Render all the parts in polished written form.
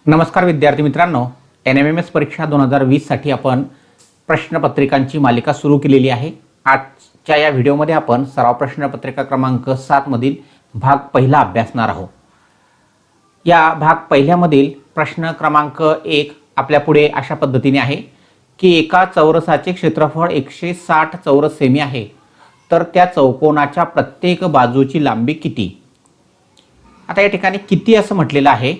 नमस्कार विद्यार्थी मित्रांनो, NMMS परीक्षा 2020 साठी आपण प्रश्नपत्रिकांची मालिका सुरू केलेली आहे। आजच्या या व्हिडिओमध्ये आपण सराव प्रश्नपत्रिका क्रमांक 7 मधील भाग पहिला अभ्यासणार आहोत। या भाग पहिल्यामधील प्रश्न क्रमांक 1 आपल्या पुढे अशा पद्धतीने आहे की एका चौरसाचे क्षेत्रफळ 160 चौरस सेमी आहे, तर त्या चौकोनाच्या प्रत्येक बाजूची लांबी किती। आता या ठिकाणी किती असं म्हटलेलं आहे,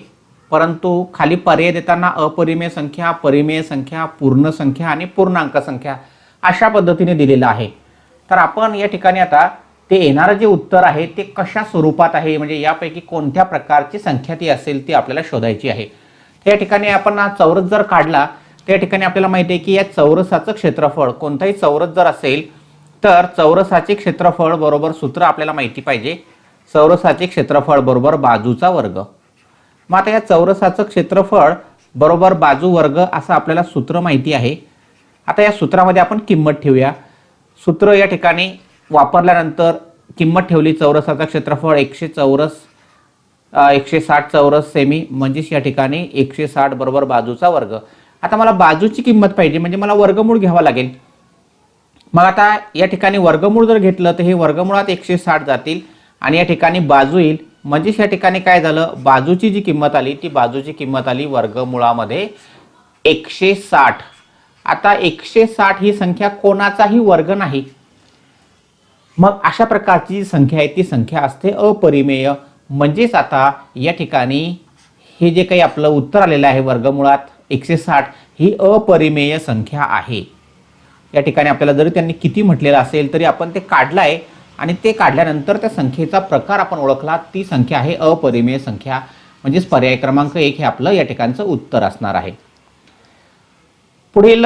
परंतु खाली पर्याय देताना अपरिमेय संख्या, परिमेय संख्या, पूर्ण संख्या आणि पूर्णांक संख्या अशा पद्धतीने दिलेलं आहे। तर आपण या ठिकाणी आता ते येणारे जे उत्तर आहे ते कशा स्वरूपात आहे, म्हणजे यापैकी कोणत्या प्रकारची संख्या ती असेल ती आपल्याला शोधायची आहे। या ठिकाणी आपण हा चौरस जर काढला तर या ठिकाणी आपल्याला माहिती आहे की या चौरसाचं क्षेत्रफळ, कोणताही चौरस जर असेल तर चौरसाचे क्षेत्रफळ बरोबर सूत्र आपल्याला माहिती पाहिजे, चौरसाचे क्षेत्रफळ बरोबर बाजूचा वर्ग। मग आता या चौरसाचं क्षेत्रफळ बरोबर बाजू वर्ग असं आपल्याला सूत्र माहिती आहे। आता या सूत्रामध्ये आपण किंमत ठेवूया। सूत्र या ठिकाणी वापरल्यानंतर किंमत ठेवली, चौरसाचं क्षेत्रफळ 160 चौरस सेमी, म्हणजेच या ठिकाणी 160 बरोबर बाजूचा वर्ग। आता मला बाजूची किंमत पाहिजे, म्हणजे मला वर्गमूळ घ्यावा लागेल। मग आता या ठिकाणी वर्गमूळ जर घेतलं तर हे वर्गमुळात 160 जातील आणि या ठिकाणी बाजू येईल, म्हणजे या ठिकाणी काय झालं, बाजूची जी किंमत आली ती बाजूची किंमत आली वर्गमुळामध्ये 160। आता 160 ही संख्या कोणाचाही वर्ग नाही, मग अशा प्रकारची जी संख्या आहे ती संख्या असते अपरिमेय। म्हणजेच आता या ठिकाणी हे जे काही आपलं उत्तर आलेलं आहे वर्गमुळात 160 ही अपरिमेय संख्या आहे। या ठिकाणी आपल्याला जरी त्यांनी किती म्हटलेलं असेल तरी आपण ते काढलं आहे आणि ते काढल्यानंतर त्या संख्येचा प्रकार आपण ओळखला, ती संख्या आहे अपरिमेय संख्या, म्हणजेच पर्याय क्रमांक 1 हे आपलं या ठिकाणचं उत्तर असणार आहे। पुढील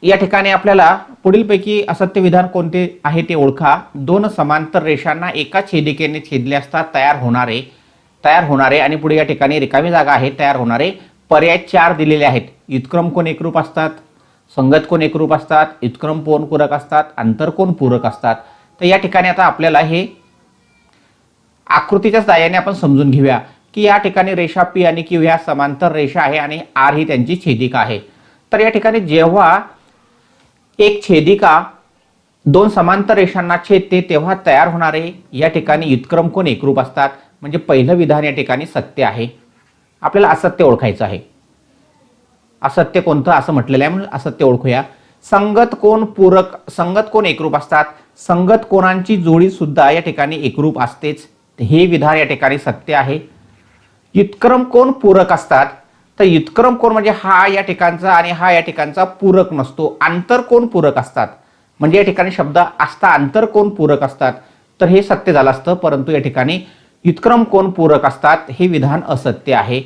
या ठिकाणी आपल्याला पुढीलपैकी असत्य विधान कोणते आहे ते ओळखा। दोन समांतर रेषांना एका छेदिकेने छेदले असता तयार होणारे आणि पुढे या ठिकाणी रिकामी जागा आहे, तयार होणारे पर्याय 4 दिलेले आहेत। व्युत्क्रम कोन एकरूप असतात, संगत कोन एकरूप असतात, व्युत्क्रम कोन पूरक असतात, आंतरकोन पूरक असतात। तर या ठिकाणी आता आपल्याला हे आकृतीच्या सहाय्याने आपण समजून घेऊया की या ठिकाणी रेषा P आणि Q ह्या समांतर रेषा आहे आणि R ही त्यांची छेदिका आहे। तर या ठिकाणी जेव्हा एक छेदिका दोन समांतर रेषांना छेदते तेव्हा तयार होणारे या ठिकाणी व्युत्क्रम कोन एकरूप असतात, म्हणजे पहिलं विधान या ठिकाणी सत्य आहे। आपल्याला असत्य ओळखायचं आहे। असत्य कोणतं असं म्हटलेलं आहे, म्हणून असत्य ओळखूया। संगत कोन एकरूप असतात, संगत कोणांची जोडी सुद्धा या ठिकाणी एकरूप असतेच, हे विधान या ठिकाणी सत्य आहे। व्युत्क्रम कोन पूरक असतात, तर व्युत्क्रम कोन म्हणजे हा या ठिकाणचा आणि हा या ठिकाणचा पूरक नसतो, आंतरकोन पूरक असतात, म्हणजे या ठिकाणी शब्द असता आंतरकोन पूरक असतात, तर हे सत्य झालं असतं। परंतु या ठिकाणी व्युत्क्रम कोन पूरक असतात हे विधान असत्य आहे।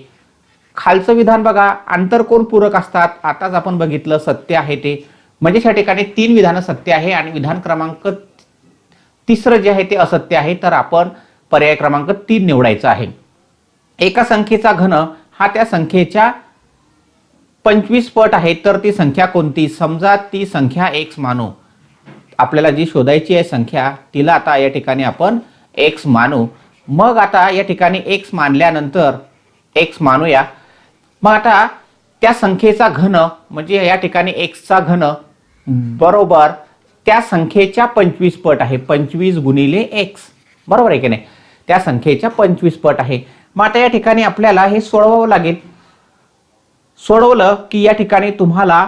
खालचं विधान बघा, आंतरकोन पूरक असतात, आताच आपण बघितलं सत्य आहे ते, म्हणजे या ठिकाणी 3 विधान सत्य आहे आणि विधान क्रमांक 3 जे आहे ते असत्य आहे। तर आपण पर्याय क्रमांक 3 निवडायचा आहे। एका संख्येचा घन हा त्या संख्येच्या 25 पट आहे, तर ती संख्या कोणती। समजा ती संख्या x मानू, आपल्याला जी शोधायची आहे संख्या तिला आता या ठिकाणी आपण x मानू। मग आता या ठिकाणी x मानल्यानंतर x मानूया, मग आता त्या संख्येचा घन म्हणजे या ठिकाणी x चा घन बरोबर त्या संख्येच्या 25 पट आहे, 25 गुणिले x, बरोबर आहे की नाही, त्या संख्येच्या 25 पट आहे। मग आता या ठिकाणी आपल्याला हे सोडवावं लागेल। सोडवलं की या ठिकाणी तुम्हाला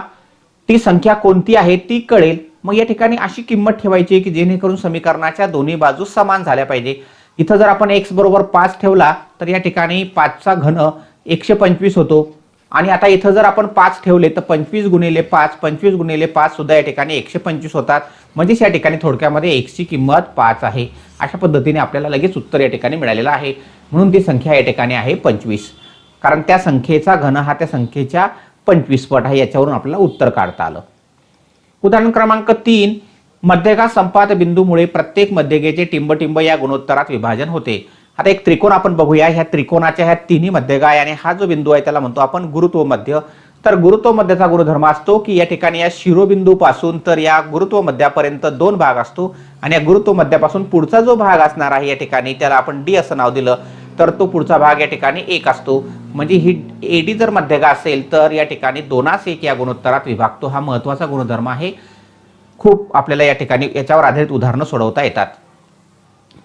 ती संख्या कोणती आहे ती कळेल। मग या ठिकाणी अशी किंमत ठेवायची की जेणेकरून समीकरणाच्या दोन्ही बाजू समान झाल्या पाहिजे। इथं जर आपण x बरोबर 5 ठेवला तर या ठिकाणी 5 चा घन 125 होतो आणि आता इथं जर आपण 5 ठेवले तर 25 गुणिले 5 सुद्धा या ठिकाणी 125 होतात, म्हणजे या ठिकाणी थोडक्यामध्ये x ची किंमत 5 आहे। अशा पद्धतीने आपल्याला लगेच उत्तर या ठिकाणी मिळालेलं आहे, म्हणून ती संख्या या ठिकाणी आहे 25, कारण त्या संख्येचा घन हा त्या संख्येच्या 25 पट आहे। याच्यावरून आपल्याला उत्तर काढता आलं। उदाहरण क्रमांक 3, मध्यगा संपात बिंदूमुळे प्रत्येक मध्यगेचे टिंब या गुणोत्तरात विभाजन होते। आता एक त्रिकोण आपण बघूया। ह्या त्रिकोणाच्या ह्या तिन्ही मध्यगा आणि हा जो बिंदू आहे त्याला म्हणतो आपण गुरुत्व मध्य। तर गुरुत्व मध्याचा गुणधर्म असतो की या ठिकाणी या शिरोबिंदू पासून तर या गुरुत्व मध्यापर्यंत 2 भाग असतो आणि या गुरुत्व मध्यापासून पुढचा जो भाग असणार आहे या ठिकाणी त्याला आपण d असं नाव दिलं। तर तो पुढचा भाग या ठिकाणी 1 असतो. म्हणजे ही एडी जर मध्यगा असेल तर या ठिकाणी 2:1 या गुणोत्तरात विभागतो. हा महत्त्वाचा गुणधर्म आहे. खूप आपल्याला या ठिकाणी याच्यावर आधारित उदाहरणं सोडवता येतात.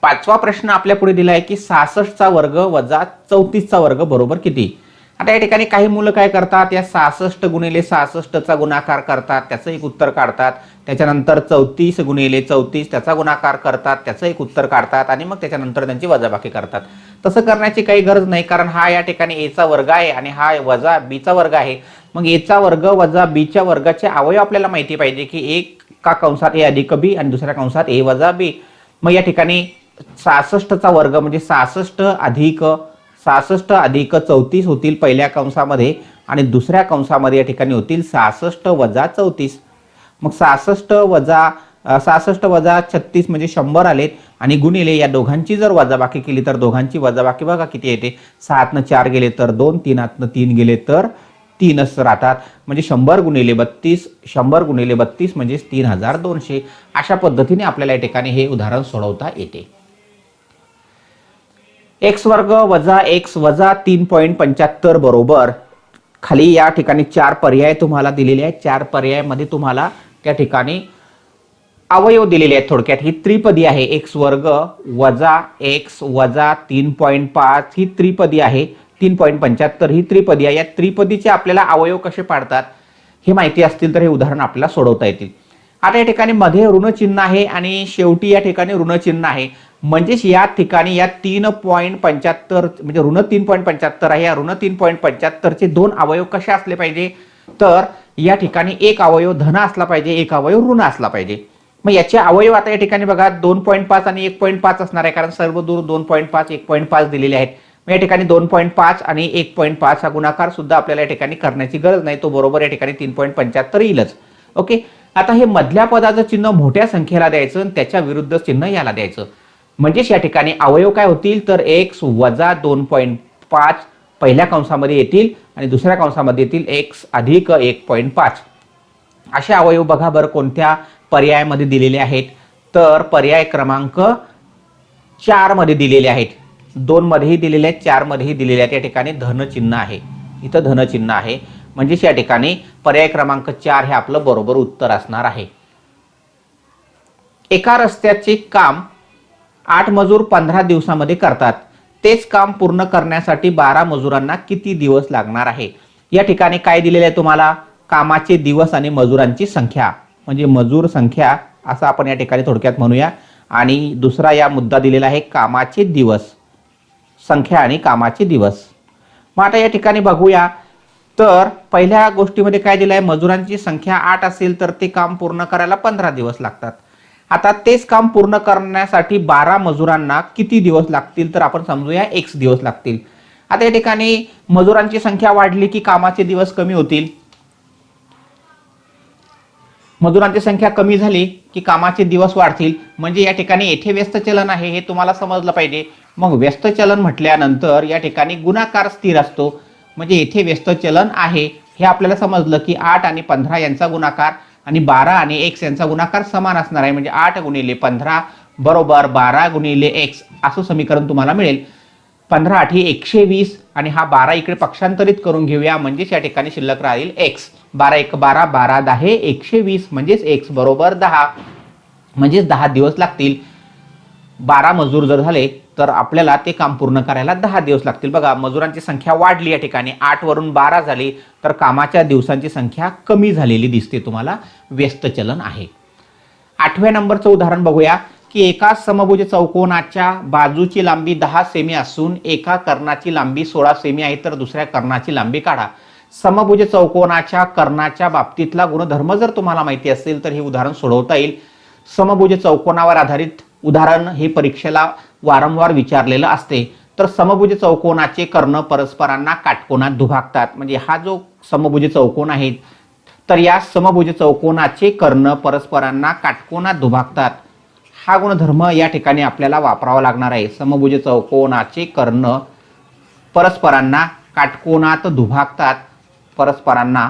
5वा प्रश्न आपल्या पुढे दिला आहे की 66चा वर्ग वजा 34चा वर्ग बरोबर किती. आता या ठिकाणी काही मुलं काय करतात, या 66 गुणिले 66चा गुणाकार करतात, त्याचं एक उत्तर काढतात. त्याच्यानंतर 34 गुणिले 34 त्याचा गुणाकार करतात, त्याचं एक उत्तर काढतात आणि मग त्याच्यानंतर त्यांची वजाबाकी करतात. तसं करण्याची काही गरज नाही, कारण हा या ठिकाणी एचा वर्ग आहे आणि हा वजा बीचा वर्ग आहे. मग एचा वर्ग वजा बीच्या वर्गाचे अवयव आपल्याला माहिती पाहिजे की एका कंसात ए अधिक बी आणि दुसऱ्या कंसात ए वजा बी. मग या ठिकाणी 66चा वर्ग म्हणजे 66 अधिक 34 होतील पहिल्या कंसामध्ये आणि दुसऱ्या कंसामध्ये या ठिकाणी होतील 66 वजा 34. मग 66 वजा 36 म्हणजे 100 आलेत आणि गुणिले या दोघांची जर वजाबाकी केली तर दोघांची वजाबाकी बघा किती येते. 7 ने 4 गेले तर 2, 3 ने 3 गेले तर 3च राहतात. म्हणजे 100 गुणिले 32 म्हणजे 3200. अशा पद्धतीने आपल्याला या ठिकाणी हे उदाहरण सोडवता येते. एक्स वर्ग वजा एक्स वजा 3.75 बरोबर, खाली या ठिकाणी 4 पर्याय तुम्हाला दिलेले आहेत. 4 पर्यायामध्ये तुम्हाला त्या ठिकाणी अवयव दिलेले आहेत. थोडक्यात ही त्रिपदी आहे. एक्स वर्ग वजा एक्स वजा 3.5 ही त्रिपदी आहे. 3.75 ही त्रिपदी आहे. या त्रिपदीचे आपल्याला अवयव कसे पाडतात हे माहिती असतील तर हे उदाहरण आपल्याला सोडवता येतील. आता या ठिकाणी मध्ये ऋणचिन्ह आहे आणि शेवटी या ठिकाणी ऋणचिन्ह आहे. म्हणजेच या ठिकाणी या 3.75 म्हणजे ऋण 3.75 आहे. या ऋण 3.75 चे 2 अवयव कसे असले पाहिजे, तर या ठिकाणी एक अवयव धन असला पाहिजे, एक अवयव ऋण असला पाहिजे. मग याचे अवयव आता या ठिकाणी बघा 2.5 आणि 1.5 असणार आहे, कारण सर्व दूर 2.5 1.5 दिलेले आहेत. मग या ठिकाणी 2.5 आणि 1.5 हा गुणाकार सुद्धा आपल्याला या ठिकाणी करण्याची गरज नाही, तो बरोबर या ठिकाणी 3.75 येईलच. ओके. आता हे मधल्या पदाचं चिन्ह मोठ्या संख्येला द्यायचं आणि त्याच्या विरुद्ध चिन्ह याला द्यायचं. म्हणजेच या ठिकाणी अवयव काय होतील तर x वजा 2.5 पहिल्या कंसामध्ये येतील आणि दुसऱ्या कंसामध्ये येतील x अधिक 1.5. असे अवयव बघा बरं कोणत्या पर्यायामध्ये दिलेले आहेत, तर पर्याय क्रमांक 4 मध्ये दिलेले आहेत. 2 मध्येही दिलेले आहेत, 4 मध्येही दिलेले आहेत. या ठिकाणी धन चिन्ह आहे, इथं धन चिन्ह आहे. म्हणजेच या ठिकाणी पर्याय क्रमांक 4 हे आपलं बरोबर उत्तर असणार आहे. एका रस्त्याचे काम 8 मजूर 15 दिवसामध्ये करतात. तेच काम पूर्ण करण्यासाठी 12 मजुरांना किती दिवस लागणार आहे. या ठिकाणी काय दिलेले आहे तुम्हाला, कामाचे दिवस आणि मजुरांची संख्या, म्हणजे मजूर संख्या असं आपण या ठिकाणी थोडक्यात म्हणूया. आणि दुसरा या मुद्दा दिलेला आहे कामाचे दिवस, संख्या आणि कामाचे दिवस. मग आता या ठिकाणी बघूया, तर पहिल्या गोष्टीमध्ये काय दिलं आहे, मजुरांची संख्या 8 असेल तर ते काम पूर्ण करायला 15 दिवस लागतात. आता तेच काम पूर्ण करण्यासाठी 12 मजुरांना किती दिवस लागतील, तर आपण समजूया x दिवस लागतील. आता या ठिकाणी मजुरांची संख्या वाढली की कामाचे दिवस कमी होतील. मजुरांची संख्या कमी झाली की कामाचे दिवस वाढतील. म्हणजे या ठिकाणी येथे व्यस्त चलन आहे हे तुम्हाला समजलं पाहिजे. मग व्यस्त चलन म्हटल्यानंतर या ठिकाणी गुणाकार स्थिर असतो. म्हणजे येथे व्यस्त चलन आहे हे आपल्याला समजलं की 8 आणि 15 यांचा गुणाकार आणि 12 आणि x यांचा गुणाकार समान असणार आहे. म्हणजे 8 गुणिले 15 बरोबर 12 गुणिले x असं समीकरण तुम्हाला मिळेल. 15 8 120 आणि हा 12 इकडे पक्षांतरित करून घेऊया. म्हणजेच या ठिकाणी शिल्लक राहील x. 12 1 12 12 10 120 म्हणजेच x बरोबर 10. म्हणजेच 10 दिवस लागतील. 12 मजूर जर झाले तर आपल्याला ते काम पूर्ण करायला 10 दिवस लागतील. बघा मजुरांची संख्या वाढली, या ठिकाणी 8 वरून 12 झाली तर कामाच्या दिवसांची संख्या कमी झालेली दिसते तुम्हाला. व्यस्त चलन आहे. 8व्या नंबरचं उदाहरण बघूया की एका समभुज चौकोनाच्या बाजूची लांबी 10 सेमी असून एका कर्णाची लांबी 16 सेमी आहे, तर दुसऱ्या कर्णाची लांबी काढा. समभुज चौकोनाच्या कर्णाच्या बाबतीतला गुणधर्म जर तुम्हाला माहिती असेल तर हे उदाहरण सोडवता येईल. समभुज चौकोनावर आधारित उदाहरण हे परीक्षेला वारंवार विचारलेलं असते. तर समभुज चौकोनाचे कर्ण परस्परांना काटकोनात दुभागतात. म्हणजे हा जो समभुज चौकोन आहे तर या समभुज चौकोनाचे कर्ण परस्परांना काटकोनात दुभागतात. हा गुणधर्म या ठिकाणी आपल्याला वापरावा लागणार आहे. समभुज चौकोनाचे कर्ण परस्परांना काटकोनात दुभागतात, परस्परांना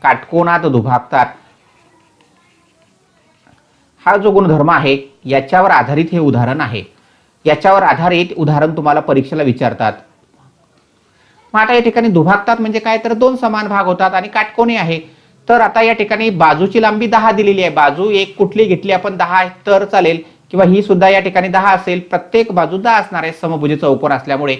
काटकोनात दुभागतात. हा जो गुणधर्म आहे याच्यावर आधारित हे उदाहरण आहे. याच्यावर आधारित उदाहरण तुम्हाला परीक्षेला विचारतात. मग आता या ठिकाणी दुभागतात म्हणजे काय, तर दोन समान भाग होतात आणि काटकोनी आहे. तर आता या ठिकाणी बाजूची लांबी 10 दिलेली आहे. बाजू एक कुठली घेतली आपण 10 तर चालेल, किंवा ही सुद्धा या ठिकाणी 10 असेल. प्रत्येक बाजू 10 असणार आहे समभुजी चौकोन असल्यामुळे.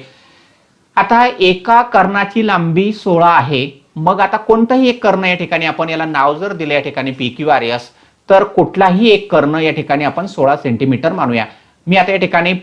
आता एका कर्णाची लांबी 16 आहे. मग आता कोणतंही एक कर्ण या ठिकाणी आपण याला नाव जर दिलं या ठिकाणी पी क्यू आर एस, तर कुठलाही एक कर्ण या ठिकाणी आपण 16 सेंटीमीटर मानूया. मी आता या ठिकाणी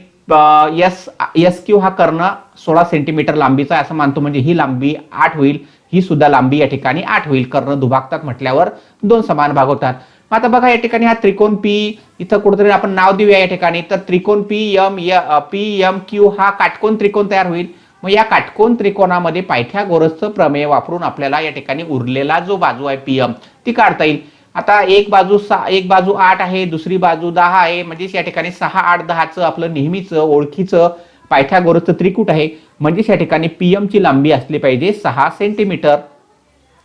एस क्यू हा कर्ण 16 सेंटीमीटर लांबीचा आहे असं मानतो, म्हणजे ही लांबी 8 होईल, ही सुद्धा लांबी या ठिकाणी 8 होईल. कर्ण दुभागतात म्हटल्यावर दोन समान भाग होतात. आता बघा या ठिकाणी हा त्रिकोण पी, इथं कुठेतरी आपण नाव देऊया या ठिकाणी, तर त्रिकोण पी एम क्यू हा काटकोन त्रिकोण तयार होईल. मग या काटकोन त्रिकोणामध्ये पायथागोरसचं प्रमेय वापरून आपल्याला या ठिकाणी उरलेला जो बाजू आहे पीएम ती काढता येईल. आता एक बाजू 8 आहे, दुसरी बाजू 10 आहे, म्हणजे या ठिकाणी 6 8 10चं आपलं नेहमीचं ओळखीचं पायथागोरसचं त्रिकूट आहे. म्हणजे या ठिकाणी पीएम ची लांबी असली पाहिजे 6 सेंटीमीटर.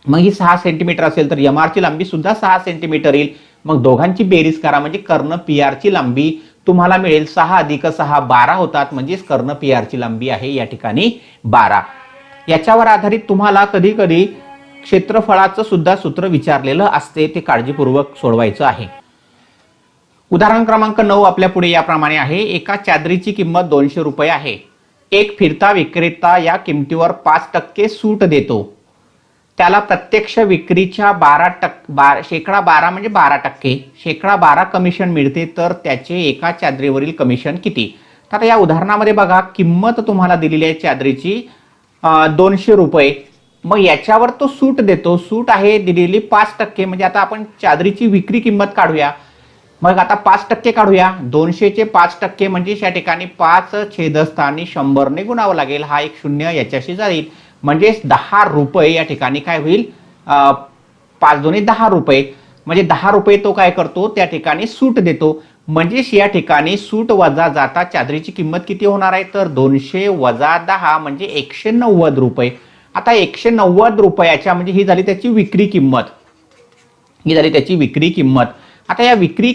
मग ही 6 सेंटीमीटर असेल तर एम आर ची लांबी सुद्धा 6 सेंटीमीटर येईल. मग दोघांची बेरीज करा म्हणजे कर्ण पी आर ची लांबी तुम्हाला मिळेल 6 अधिक 6 12 होतात. म्हणजेच कर्ण पी आर ची लांबी आहे या ठिकाणी 12. याच्यावर आधारित तुम्हाला कधी कधी क्षेत्रफळाचं सुद्धा सूत्र विचारलेलं असते, ते काळजीपूर्वक सोडवायचं आहे. उदाहरण क्रमांक 9 आपल्या पुढे याप्रमाणे आहे. एका चादरीची किंमत 200 रुपये आहे. एक फिरता विक्रेता या किमतीवर 5% सूट देतो. त्याला प्रत्यक्ष विक्रीच्या शेकडा 12 म्हणजे 12%, शेकडा 12 कमिशन मिळते, तर त्याचे एका चादरीवरील कमिशन किती? तर आता या उदाहरणामध्ये बघा किंमत तुम्हाला दिलेली आहे चादरीची 200 रुपये. मग याच्यावर तो सूट देतो. सूट आहे दिलेली 5%, म्हणजे आता आपण चादरीची विक्री किंमत काढूया. मग आता 5% काढूया. 200चे 5% म्हणजे या ठिकाणी 5 छेदस्थानी 100 ने गुणावं लागेल. हा एक शून्य याच्याशी जाईल, म्हणजे 10 रुपये या ठिकाणी काय होईल, 5 दोन्ही 10 रुपये, म्हणजे 10 रुपये तो काय करतो त्या ठिकाणी सूट देतो. म्हणजे या ठिकाणी सूट वजा जाता चादरीची किंमत किती होणार आहे, तर 200 वजा 10 म्हणजे 190 रुपये. आता 190 रुपयाच्या म्हणजे ही झाली त्याची विक्री किंमत, ही झाली त्याची विक्री किंमत. आता या विक्री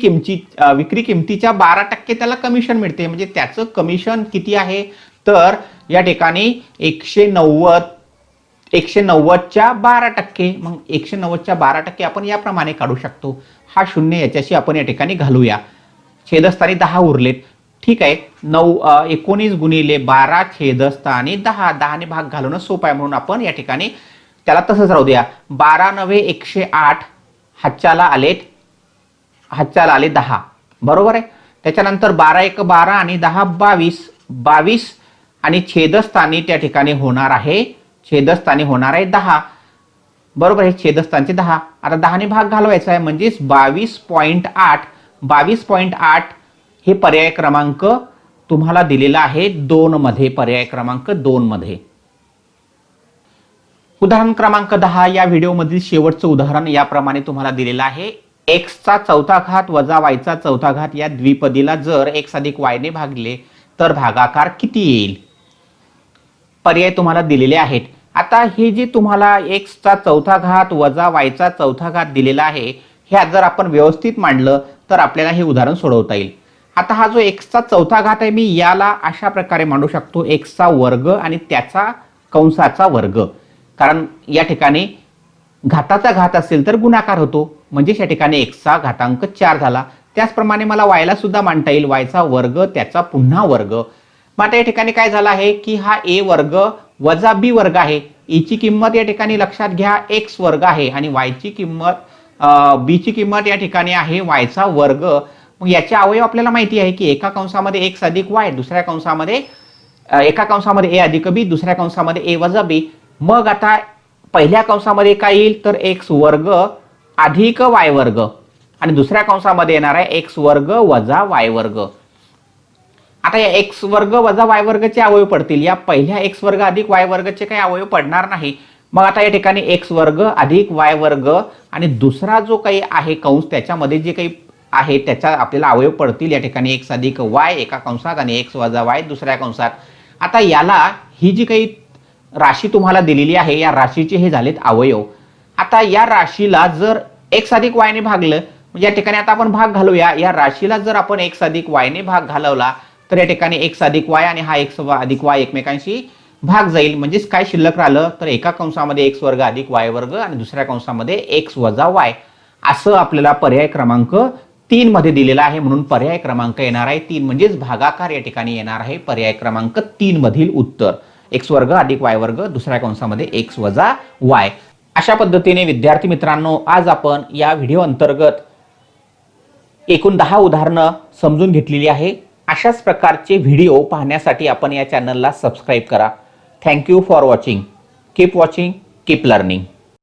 किमतीच्या 12% त्याला कमिशन मिळते, म्हणजे त्याचं कमिशन किती आहे, तर या ठिकाणी 190च्या 12%. मग 190च्या 12% आपण याप्रमाणे काढू शकतो. हा शून्य याच्याशी आपण या ठिकाणी घालूया. छेदस्थानी 10 उरलेत. ठीक आहे, 19 गुणिले 12 छेदस्थानी 10, 10 ने भाग घालवणं सोपं आहे म्हणून आपण या ठिकाणी त्याला तसंच राहू द्या. 12 9 108, हातच्याला आले 10, बरोबर आहे. त्याच्यानंतर 12 1 12 आणि 10 22 आणि छेदस्थानी त्या ठिकाणी होणार आहे 10, बरोबर आहे. छेदस्थानचे 10, आता 10 ने भाग घालवायचा आहे म्हणजे 22.8 हे पर्याय क्रमांक तुम्हाला दिलेला आहे 2 मध्ये, पर्याय क्रमांक 2 मध्ये. उदाहरण क्रमांक 10 या व्हिडिओमधील शेवटचं उदाहरण याप्रमाणे तुम्हाला दिलेलं आहे. एक्सचा चौथा घात वजा वायचा चौथा घात या द्विपदीला जर एक्स अधिक वाय ने भागले तर भागाकार किती येईल? पर्याय तुम्हाला दिलेले आहेत. आता हे जे तुम्हाला एक्सचा चौथा घात वजा वायचा चौथा घात दिलेला आहे, ह्या जर आपण व्यवस्थित मांडलं तर आपल्याला हे उदाहरण सोडवता येईल. आता हा जो एक्सचा चौथा घात आहे, मी याला अशा प्रकारे मांडू शकतो, एक्सचा वर्ग आणि त्याचा कंसाचा वर्ग. कारण या ठिकाणी घाताचा घात असेल तर गुणाकार होतो, म्हणजे या ठिकाणी एक्सचा घातांक 4 झाला. त्याचप्रमाणे मला वायला सुद्धा मांडता येईल, वायचा वर्ग त्याचा पुन्हा वर्ग. मग आता या ठिकाणी काय झालं आहे की हा ए वर्ग वजा बी वर्ग आहे. ई ची किंमत या ठिकाणी लक्षात घ्या एक्स वर्ग आहे आणि वायची किंमत बी ची किंमत या ठिकाणी आहे वायचा वर्ग. मग याचे अवयव आपल्याला माहिती आहे की एका कंसामध्ये एक्स अधिक वाय, दुसऱ्या कंसामध्ये एका कंसामध्ये ए अधिक बी, दुसऱ्या कंसामध्ये ए वजा बी. मग आता पहिल्या कंसामध्ये काय येईल तर एक्स वर्ग अधिक वाय वर्ग आणि दुसऱ्या कंसामध्ये येणार आहे एक्स वर्ग वजा वाय वर्ग. आता या एक्स वर्ग वजा वाय वर्गचे अवयव पडतील, या पहिल्या एक्स वर्ग अधिक वाय वर्गचे काही अवयव पडणार नाही. मग आता या ठिकाणी एक्स वर्ग अधिक वाय वर्ग आणि दुसरा जो काही आहे कंस त्याच्यामध्ये जे काही आहे त्याचा आपल्याला अवयव पडतील या ठिकाणी एक्स अधिक वाय एका कंसात आणि एक्स वजा वाय दुसऱ्या कंसात. आता याला ही जी काही राशी तुम्हाला दिलेली आहे या राशीचे हे झालेत अवयव. आता या राशीला जर एक्स अधिक वाय ने भागलं, म्हणजे या ठिकाणी आता आपण भाग घालूया. या राशीला जर आपण एक्स अधिक वाय ने भाग घालवला तर या ठिकाणी x अधिक y आणि हा x अधिक y एकमेकांशी भाग जाईल, म्हणजेच काय शिल्लक राहिलं तर एका कंसामध्ये x वर्ग अधिक y वर्ग आणि दुसऱ्या कंसामध्ये x वजा y असं आपल्याला पर्याय क्रमांक 3 मध्ये दिलेला आहे. म्हणून पर्याय क्रमांक येणार आहे 3, म्हणजेच भागाकार या ठिकाणी येणार आहे पर्याय क्रमांक 3 मधील उत्तर x वर्ग अधिक y वर्ग दुसऱ्या कंसामध्ये x वजा y. अशा पद्धतीने विद्यार्थी मित्रांनो, आज आपण या व्हिडिओ अंतर्गत एकूण 10 उदाहरणं समजून घेतलेली आहे. अशाच प्रकारचे व्हिडिओ पाहण्यासाठी आपण या चॅनलला सबस्क्राईब करा. Thank you for watching. Keep watching, keep learning.